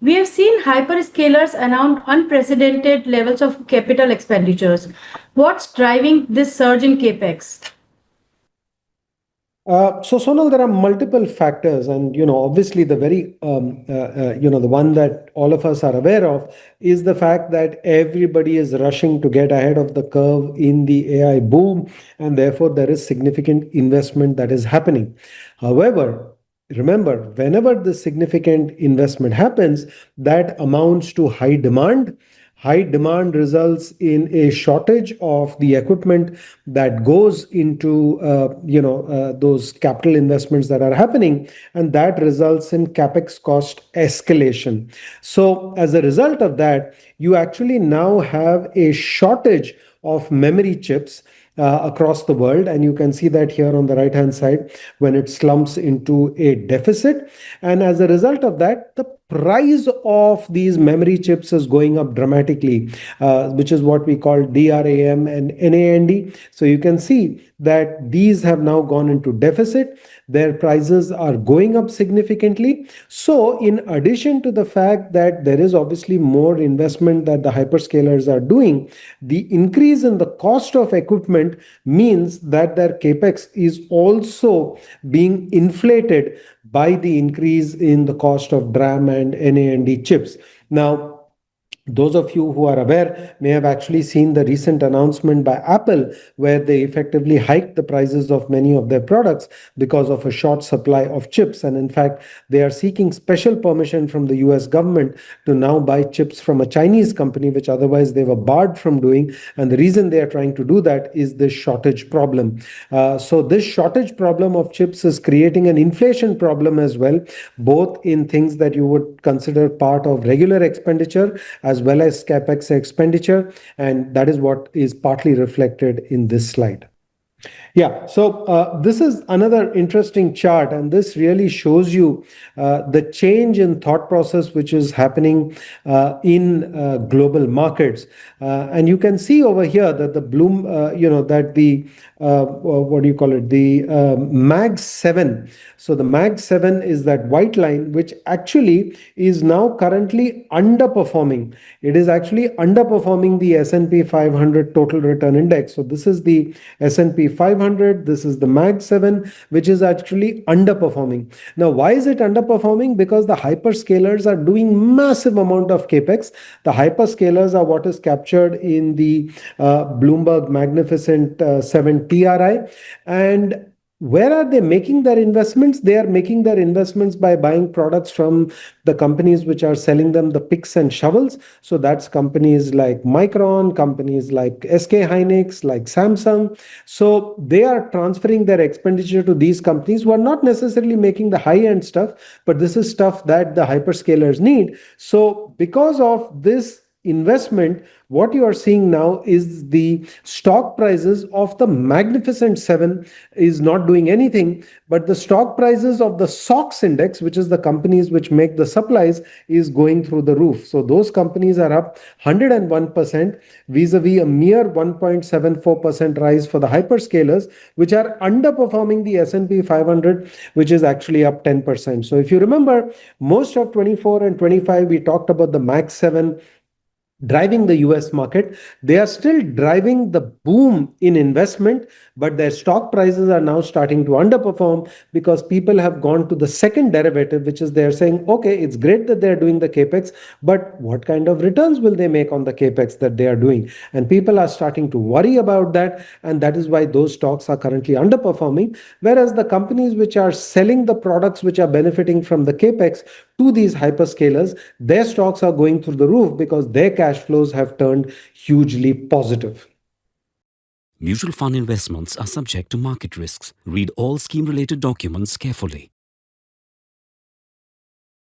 We have seen hyperscalers announce unprecedented levels of capital expenditures. What's driving this surge in capex? So Sonal, there are multiple factors, and obviously the very the one that all of us are aware of is the fact that everybody is rushing to get ahead of the curve in the AI boom, and therefore there is significant investment that is happening. However, remember, whenever the significant investment happens, that amounts to high demand. High demand results in a shortage of the equipment that goes into those capital investments that are happening, and that results in capex cost escalation. So as a result of that, you actually now have a shortage of memory chips across the world, and you can see that here on the right hand side when it slumps into a deficit. And as a result of that, the price of these memory chips is going up dramatically, which is what we call DRAM and NAND. So you can see that these have now gone into deficit. Their prices are going up significantly. So in addition to the fact that there is obviously more investment that the hyperscalers are doing, the increase in the cost of equipment means that their capex is also being inflated by the increase in the cost of DRAM and NAND chips. Now, those of you who are aware may have actually seen the recent announcement by Apple, where they effectively hiked the prices of many of their products because of a short supply of chips. And in fact, they are seeking special permission from the US government to now buy chips from a Chinese company, which otherwise they were barred from doing. And the reason they are trying to do that is this shortage problem. So this shortage problem of chips is creating an inflation problem as well, both in things that you would consider part of regular expenditure as well as capex expenditure, and that is what is partly reflected in this slide. Yeah, so this is another interesting chart, and this really shows you the change in thought process which is happening in global markets. And you can see over here that the what do you call it? The MAG 7. So the MAG 7 is that white line, which actually is now currently underperforming. It is actually underperforming the S&P 500 total return index. So this is the S&P 500. This is the MAG 7, which is actually underperforming. Now, why is it underperforming? Because the hyperscalers are doing massive amount of capex. The hyperscalers are what is captured in the Bloomberg Magnificent 7 TRI. And where are they making their investments? They are making their investments by buying products from the companies which are selling them the picks and shovels. So that's companies like Micron, companies like SK Hynix, like Samsung. So they are transferring their expenditure to these companies who are not necessarily making the high-end stuff, but this is stuff that the hyperscalers need. So because of this investment, what you are seeing now is the stock prices of the Magnificent 7 is not doing anything, but the stock prices of the SOX index, which is the companies which make the supplies, is going through the roof. So those companies are up 101% vis-a-vis a mere 1.74% rise for the hyperscalers, which are underperforming the S&P 500, which is actually up 10%. So if you remember, most of 24 and 25, we talked about the MAX 7 driving the US market. They are still driving the boom in investment, but their stock prices are now starting to underperform because people have gone to the second derivative, which is they're saying, okay, it's great that they're doing the capex, but what kind of returns will they make on the capex that they are doing? And people are starting to worry about that, and that is why those stocks are currently underperforming. Whereas the companies which are selling the products which are benefiting from the capex to these hyperscalers, their stocks are going through the roof because their cash flows have turned hugely positive. Mutual fund investments are subject to market risks. Read all scheme-related documents carefully.